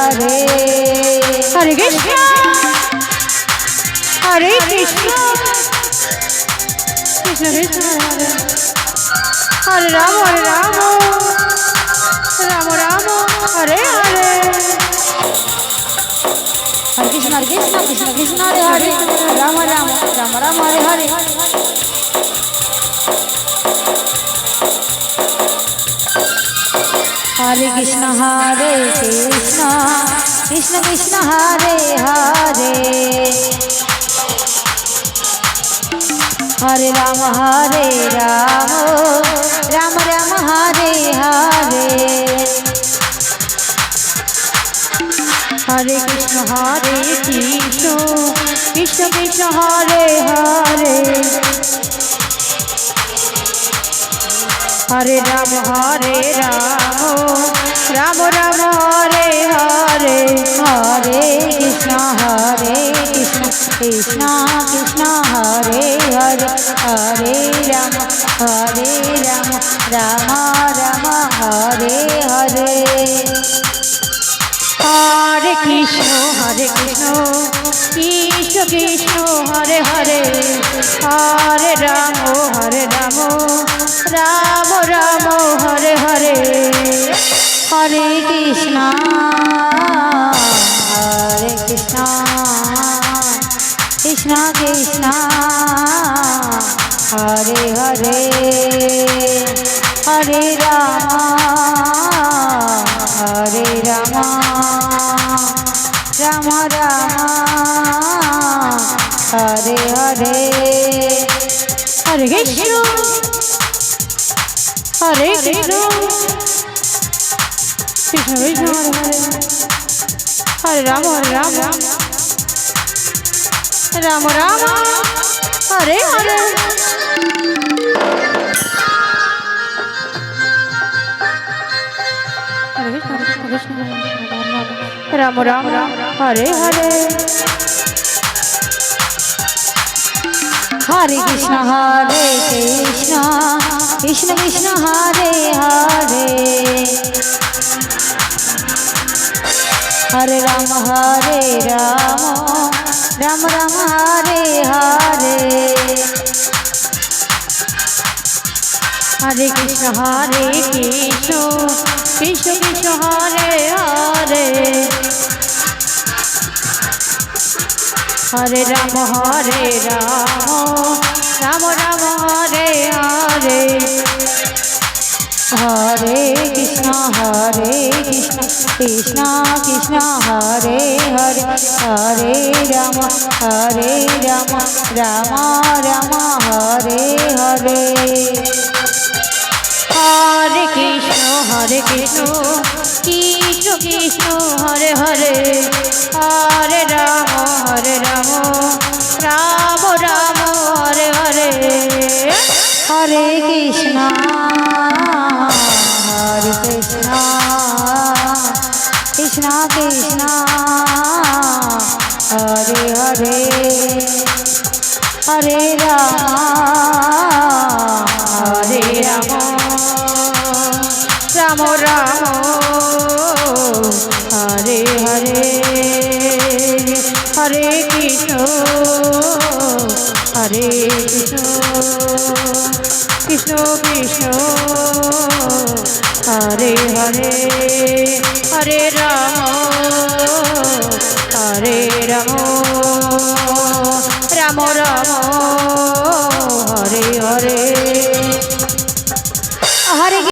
Hare Hare Krishna Hare Krishna Krishna Krishna Hare Ram Ram Ram Hare Hare Hare Krishna Krishna Krishna Hare Hare Ram Ram Ram Ram Hare Hare Hare Krishna Krishna Krishna Hare Hare Hare Ram Ram Ram Hare Hare Hare Krishna Krishna Krishna Hare Hare Hare Ram Ram Ram Hare Hare Hare Krishna Krishna Krishna Hare Hare Hare Ram Ram Ram Hare Hare Hare Krishna Krishna Krishna Hare Hare Hare Ram Ram Ram Hare Hare Hare Krishna Krishna Krishna Hare Hare Hare Ram Ram Ram Hare Hare Hare Krishna Krishna Krishna Hare Ram Ram Ram Hare Hare Ram Ram Hare Hare Hare Krishna Krishna Krishna Hare Hare Hare Ram Ram Ram Hare Hare Hare Krishna Krishna Krishna Hare Hare Hare Ram Ram Ram Hare Hare Hare Krishna Krishna Krishna Hare Hare Hare Ram Ram Ram Hare Hare Hare Krishna Krishna Krishna Hare Hare Hare Ram Ram Ram Hare Hare Hare Krishna Krishna Krishna Hare Hare Hare Ram Ram Hare Hare Hare Krishna Krishna Krishna Hare Hare Hare Ram Ram Ram